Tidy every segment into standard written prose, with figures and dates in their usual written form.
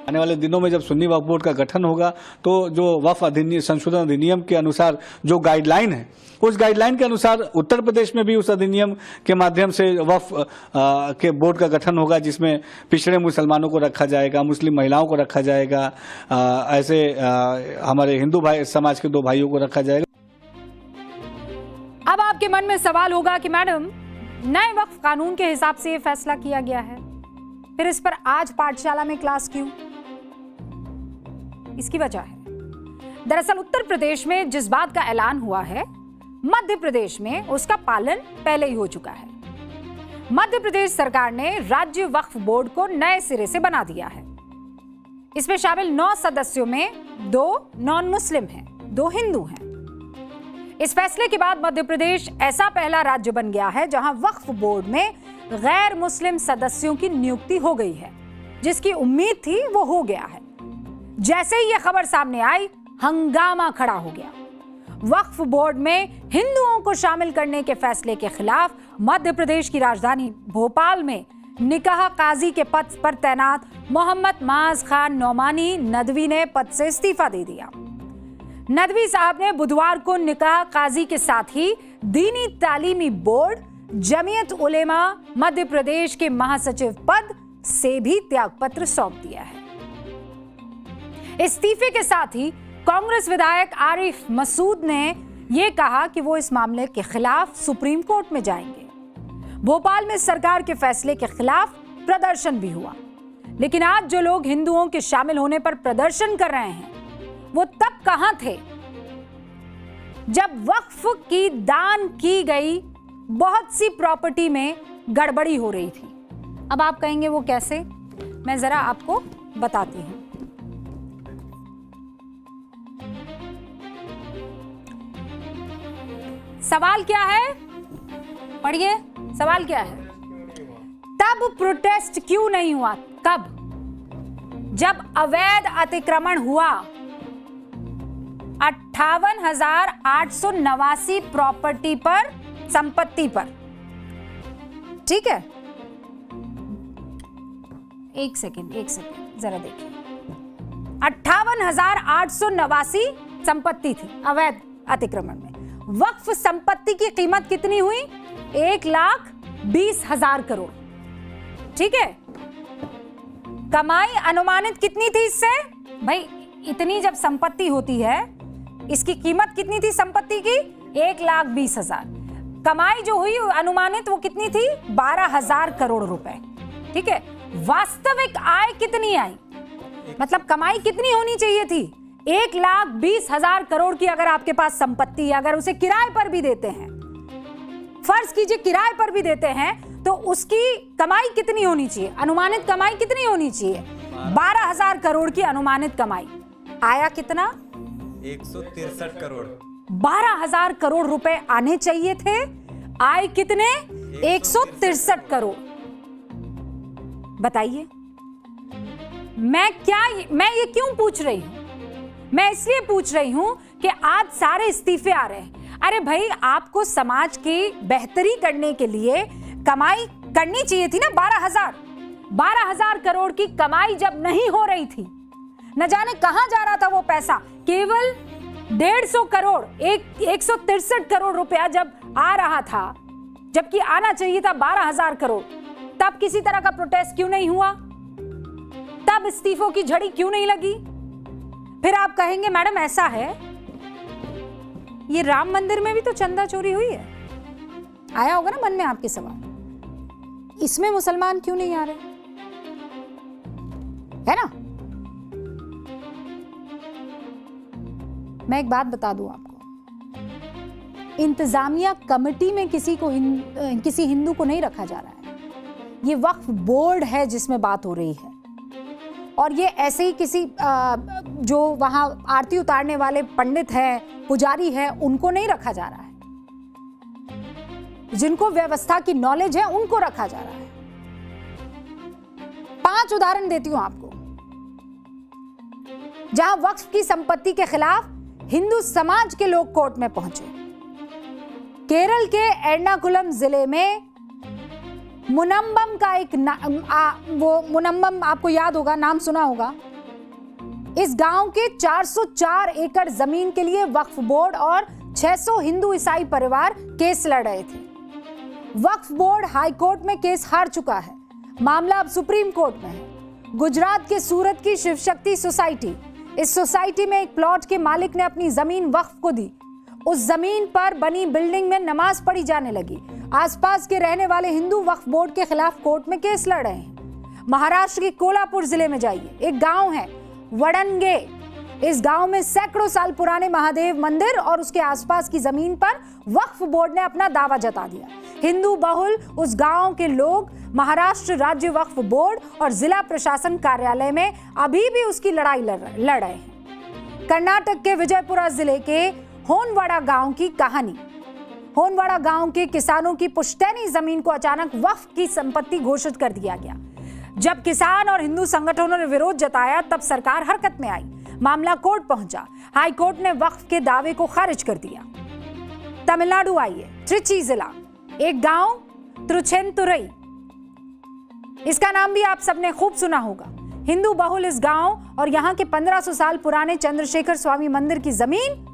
आने वाले दिनों में जब सुन्नी वक्फ बोर्ड का गठन होगा तो जो वक्फ अधिनियम संशोधन अधिनियम के अनुसार जो गाइडलाइन है, उस गाइडलाइन के अनुसार उत्तर प्रदेश में भी उस अधिनियम के माध्यम से वक्फ के बोर्ड का गठन होगा, जिसमें पिछड़े मुसलमानों को रखा जाएगा, मुस्लिम महिलाओं को रखा जाएगा, ऐसे हमारे हिंदू भाई समाज के 2 भाइयों को रखा जाएगा। अब आपके मन में सवाल होगा कि मैडम, नए वक्फ कानून के हिसाब से ये फैसला किया गया है, फिर इस पर आज पाठशाला में क्लास क्यों? इसकी वजह है, दरअसल उत्तर प्रदेश में जिस बात का ऐलान हुआ है, मध्य प्रदेश में उसका पालन पहले ही हो चुका है। मध्य प्रदेश सरकार ने राज्य वक्फ बोर्ड को नए सिरे से बना दिया है। इसमें शामिल 9 सदस्यों में 2 नॉन मुस्लिम हैं, 2 हिंदू हैं। इस फैसले के बाद मध्य प्रदेश ऐसा पहला राज्य बन गया है जहां वक्फ बोर्ड में गैर मुस्लिम सदस्यों की नियुक्ति हो गई है। जिसकी उम्मीद थी वो हो गया है। जैसे ही यह खबर सामने आई, हंगामा खड़ा हो गया। वक्फ बोर्ड में हिंदुओं को शामिल करने के फैसले के खिलाफ मध्य प्रदेश की राजधानी भोपाल में निकाह काजी के पद पर तैनात मोहम्मद माज खान नौमानी नदवी ने पद से इस्तीफा दे दिया। नदवी साहब ने बुधवार को निकाह काजी के साथ ही दीनी तालीमी बोर्ड जमीयत उलेमा मध्य प्रदेश के महासचिव पद से भी त्यागपत्र सौंप दिया है। इस्तीफे के साथ ही कांग्रेस विधायक आरिफ मसूद ने यह कहा कि वो इस मामले के खिलाफ सुप्रीम कोर्ट में जाएंगे। भोपाल में सरकार के फैसले के खिलाफ प्रदर्शन भी हुआ, लेकिन आज जो लोग हिंदुओं के शामिल होने पर प्रदर्शन कर रहे हैं, वो तब कहां थे जब वक्फ की दान की गई बहुत सी प्रॉपर्टी में गड़बड़ी हो रही थी। अब आप कहेंगे वो कैसे, मैं जरा आपको बताती हूं। सवाल क्या है, पढ़िए सवाल क्या है। तब प्रोटेस्ट क्यों नहीं हुआ? कब? जब अवैध अतिक्रमण हुआ। 58,889 प्रॉपर्टी पर, संपत्ति पर, ठीक है। एक सेकेंड जरा देखिए। 58,889 संपत्ति थी अवैध अतिक्रमण में। वक्फ संपत्ति की कीमत कितनी हुई? 1,20,000 करोड़, ठीक है। कमाई अनुमानित कितनी थी इससे? भाई इतनी जब संपत्ति होती है, इसकी कीमत कितनी थी संपत्ति की? 1,20,000। कमाई जो हुई अनुमानित वो कितनी थी? 12,000 करोड़ रुपए, ठीक है। वास्तविक आय कितनी आई, मतलब कमाई कितनी होनी चाहिए थी? 1,20,000 करोड़ की अगर आपके पास संपत्ति है, अगर उसे किराए पर भी देते हैं, फर्ज कीजिए किराए पर भी देते हैं, तो उसकी कमाई कितनी होनी चाहिए? अनुमानित कमाई कितनी होनी चाहिए? 12,000 करोड़ की अनुमानित कमाई। आया कितना? 163 करोड़। 12,000 करोड़ रुपए आने चाहिए थे, आए कितने? 163 करोड़। बताइए मैं ये क्यों पूछ रही हूं? मैं इसलिए पूछ रही हूं कि आज सारे इस्तीफे आ रहे हैं। अरे भाई, आपको समाज की बेहतरी करने के लिए कमाई करनी चाहिए थी ना। 12,000 करोड़ की कमाई जब नहीं हो रही थी, न जाने कहां जा रहा था वो पैसा। केवल 150 करोड़, 163 करोड़ रुपया जब आ रहा था, जबकि आना चाहिए था 12,000 करोड़, तब किसी तरह का प्रोटेस्ट क्यों नहीं हुआ? तब इस्तीफों की झड़ी क्यों नहीं लगी? फिर आप कहेंगे मैडम ऐसा है, ये राम मंदिर में भी तो चंदा चोरी हुई है। आया होगा ना मन में आपके सवाल, इसमें मुसलमान क्यों नहीं आ रहे, है ना? मैं एक बात बता दूं आपको, इंतजामिया कमेटी में किसी हिंदू को नहीं रखा जा रहा है। ये वक्फ बोर्ड है जिसमें बात हो रही है, और ये ऐसे ही किसी जो वहां आरती उतारने वाले पंडित हैं, पुजारी हैं, उनको नहीं रखा जा रहा है। जिनको व्यवस्था की नॉलेज है उनको रखा जा रहा है। 5 उदाहरण देती हूं आपको, जहां वक्फ की संपत्ति के खिलाफ हिंदू समाज के लोग कोर्ट में पहुंचे। केरल के एर्नाकुलम जिले में मुनम्बम का एक वो मुनम्बम आपको याद होगा, नाम सुना होगा, इस गांव के 404 एकड़ जमीन के लिए वक्फ बोर्ड और 600 हिंदू ईसाई परिवार केस लड़ रहे थे। वक्फ बोर्ड हाई कोर्ट में केस हार चुका है। मामला अब सुप्रीम कोर्ट में है। गुजरात के सूरत की शिव शक्ति सोसाइटी, इस सोसाइटी में एक प्लॉट के मालिक ने अपनी जमीन वक्फ को दी। उस जमीन पर बनी बिल्डिंग में नमाज पढ़ी जाने लगी। आसपास के रहने वाले हिंदू वक्फ बोर्ड के खिलाफ कोर्ट में केस लड़ रहे हैं। महाराष्ट्र के कोल्हापुर जिले में जाइए, एक गांव है वडनगे। इस गांव में सैकड़ों साल पुराने महादेव मंदिर और उसके आसपास की जमीन पर वक्फ बोर्ड ने अपना दावा जता दिया। हिंदू बहुल उस गांव के लोग महाराष्ट्र राज्य वक्फ बोर्ड और जिला प्रशासन कार्यालय में अभी भी उसकी लड़ाई लड़ रहे हैं। कर्नाटक के विजयपुरा जिले के होनवाड़ा गांव की कहानी। होनवाड़ा गांव के किसानों की पुश्तैनी जमीन को अचानक वक्फ की संपत्ति घोषित कर दिया गया। जब किसान और हिंदू संगठनों ने विरोध जताया तब सरकार हरकत में आई। मामला कोर्ट पहुंचा। हाई कोर्ट ने वक्फ के दावे को खारिज कर दिया। तमिलनाडु आइए, त्रिची जिला, एक गांव त्रिचेंतुरई, इसका नाम भी आप सबने खूब सुना होगा। हिंदू बहुल इस गांव और यहां के 1500 साल पुराने चंद्रशेखर स्वामी मंदिर की जमीन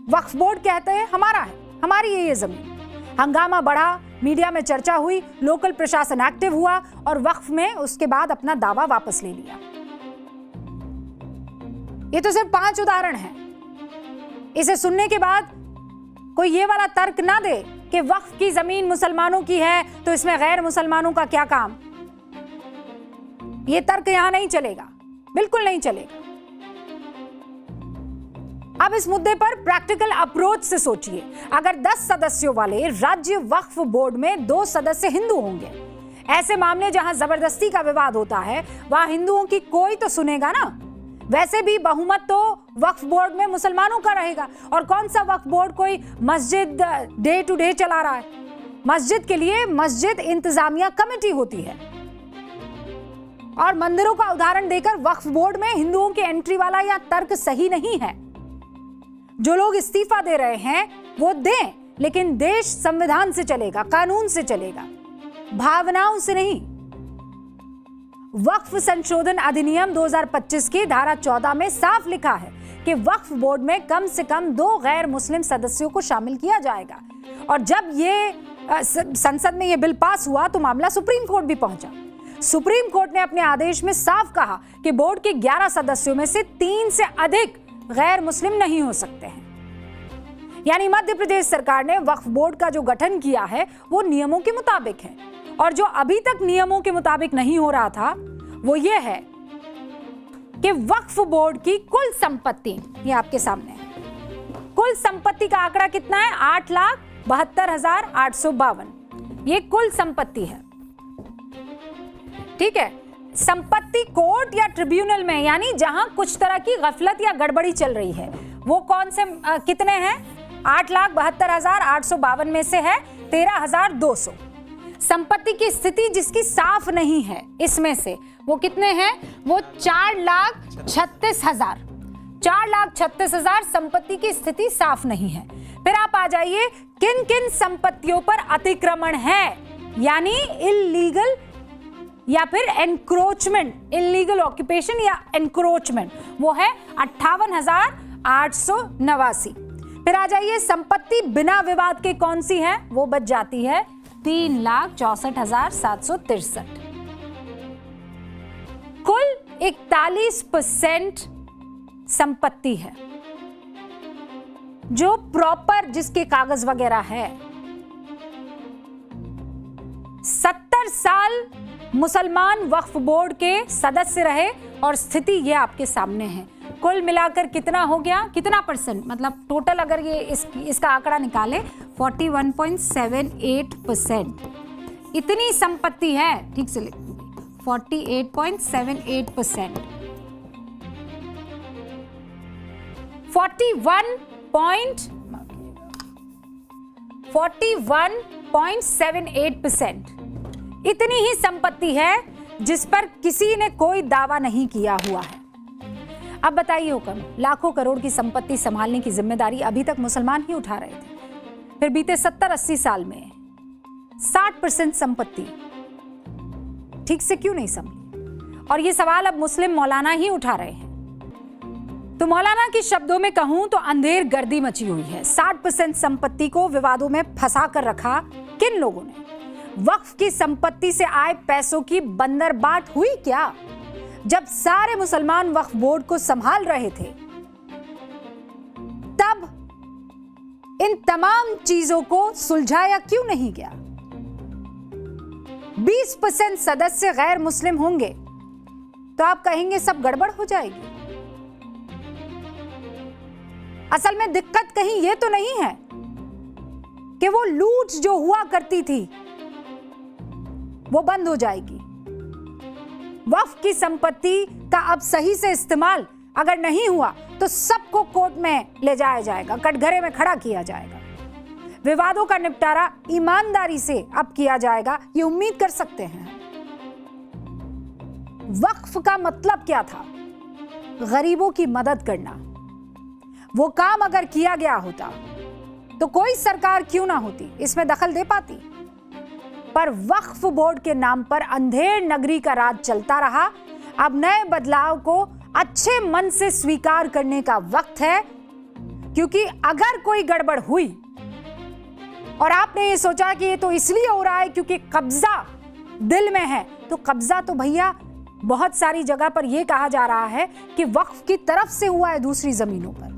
वक्फ बोर्ड कहते हैं हमारा है, हमारी है ये जमीन। हंगामा बढ़ा, मीडिया में चर्चा हुई, लोकल प्रशासन एक्टिव हुआ और वक्फ में उसके बाद अपना दावा वापस ले लिया। ये तो सिर्फ 5 उदाहरण हैं। इसे सुनने के बाद कोई ये वाला तर्क ना दे कि वक्फ की जमीन मुसलमानों की है तो इसमें गैर मुसलमानों का क्या काम। ये तर्क यहां नहीं चलेगा, बिल्कुल नहीं चलेगा। अब इस मुद्दे पर प्रैक्टिकल अप्रोच से सोचिए। अगर 10 सदस्यों वाले राज्य वक्फ बोर्ड में 2 सदस्य हिंदू होंगे, ऐसे मामले जहां जबरदस्ती का विवाद होता है वहां हिंदुओं की कोई तो सुनेगा ना। वैसे भी बहुमत तो वक्फ बोर्ड में मुसलमानों का रहेगा। और कौन सा वक्फ बोर्ड कोई मस्जिद डे टू डे चला रहा है। मस्जिद के लिए मस्जिद इंतजामिया कमेटी होती है। और मंदिरों का उदाहरण देकर वक्फ बोर्ड में हिंदुओं की एंट्री वाला यह तर्क सही नहीं है। जो लोग इस्तीफा दे रहे हैं वो दें, लेकिन देश संविधान से चलेगा, कानून से चलेगा, भावनाओं से नहीं। वक्फ संशोधन अधिनियम 2025 की धारा 14 में साफ लिखा है कि वक्फ बोर्ड में कम से कम 2 गैर मुस्लिम सदस्यों को शामिल किया जाएगा। और जब ये संसद में ये बिल पास हुआ तो मामला सुप्रीम कोर्ट भी पहुंचा। सुप्रीम कोर्ट ने अपने आदेश में साफ कहा कि बोर्ड के 11 सदस्यों में से 3 से अधिक गैर मुस्लिम नहीं हो सकते हैं। यानी मध्य प्रदेश सरकार ने वक्फ बोर्ड का जो गठन किया है वो नियमों के मुताबिक है। और जो अभी तक नियमों के मुताबिक नहीं हो रहा था वो ये है कि वक्फ बोर्ड की कुल संपत्ति, ये आपके सामने है, कुल संपत्ति का आंकड़ा कितना है? 8,72,852। ये कुल संपत्ति है, ठीक है। संपत्ति कोर्ट या ट्रिब्यूनल में, यानी जहां कुछ तरह की गफलत या गड़बड़ी चल रही है, वो कौन से कितने हैं? 8,72,852 में से है 13,200। संपत्ति की स्थिति जिसकी साफ नहीं है इसमें से वो कितने हैं? वो 4,36,000। 4,36,000 संपत्ति की स्थिति साफ नहीं है। फिर आप आ जाइए, किन किन संपत्तियों पर अतिक्रमण है, यानी इल्लीगल या फिर एनक्रोचमेंट, इल्लीगल ऑक्यूपेशन या एनक्रोचमेंट, वो है 58,889। फिर आ जाइए, संपत्ति बिना विवाद के कौन सी है? वो बच जाती है 3,64,763। कुल 41% संपत्ति है जो प्रॉपर, जिसके कागज वगैरह है। 70 साल मुसलमान वक्फ बोर्ड के सदस्य रहे और स्थिति ये आपके सामने है। कुल मिलाकर कितना हो गया? कितना परसेंट, मतलब टोटल अगर ये इसका आंकड़ा निकाले 41.78%। इतनी संपत्ति है, ठीक से लिख, 48.78%। 41.78%। इतनी ही संपत्ति है जिस पर किसी ने कोई दावा नहीं किया हुआ है। अब बताइए हुक्म, लाखों करोड़ की संपत्ति संभालने की जिम्मेदारी अभी तक मुसलमान ही उठा रहे थे। फिर बीते 70-80 साल में 60% संपत्ति ठीक से क्यों नहीं संभली? और ये सवाल अब मुस्लिम मौलाना ही उठा रहे हैं। तो मौलाना के शब्दों में कहूं तो अंधेर गर्दी मची हुई है। 60% संपत्ति को विवादों में फंसा कर रखा किन लोगों ने? वक्फ की संपत्ति से आए पैसों की बंदरबाट हुई क्या? जब सारे मुसलमान वक्फ बोर्ड को संभाल रहे थे तब इन तमाम चीजों को सुलझाया क्यों नहीं गया? 20% सदस्य गैर मुस्लिम होंगे तो आप कहेंगे सब गड़बड़ हो जाएगी। असल में दिक्कत कहीं यह तो नहीं है कि वो लूट जो हुआ करती थी वो बंद हो जाएगी। वक्फ की संपत्ति का अब सही से इस्तेमाल अगर नहीं हुआ तो सबको कोर्ट में ले जाया जाएगा, कटघरे में खड़ा किया जाएगा। विवादों का निपटारा ईमानदारी से अब किया जाएगा, ये उम्मीद कर सकते हैं। वक्फ का मतलब क्या था? गरीबों की मदद करना। वो काम अगर किया गया होता तो कोई सरकार क्यों ना होती इसमें दखल दे पाती। पर वक्फ बोर्ड के नाम पर अंधेर नगरी का राज चलता रहा। अब नए बदलाव को अच्छे मन से स्वीकार करने का वक्त है, क्योंकि अगर कोई गड़बड़ हुई और आपने ये सोचा कि ये तो इसलिए हो रहा है क्योंकि कब्जा दिल में है, तो कब्जा तो भैया बहुत सारी जगह पर यह कहा जा रहा है कि वक्फ की तरफ से हुआ है दूसरी जमीनों पर।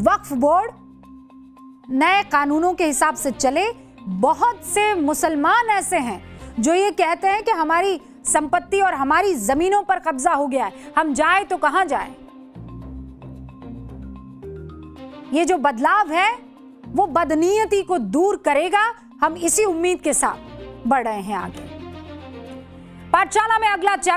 वक्फ बोर्ड नए कानूनों के हिसाब से चले। बहुत से मुसलमान ऐसे हैं जो ये कहते हैं कि हमारी संपत्ति और हमारी जमीनों पर कब्जा हो गया है, हम जाए तो कहां जाए। ये जो बदलाव है वो बदनीयती को दूर करेगा। हम इसी उम्मीद के साथ बढ़ रहे हैं आगे। पाठशाला में अगला चैप्टर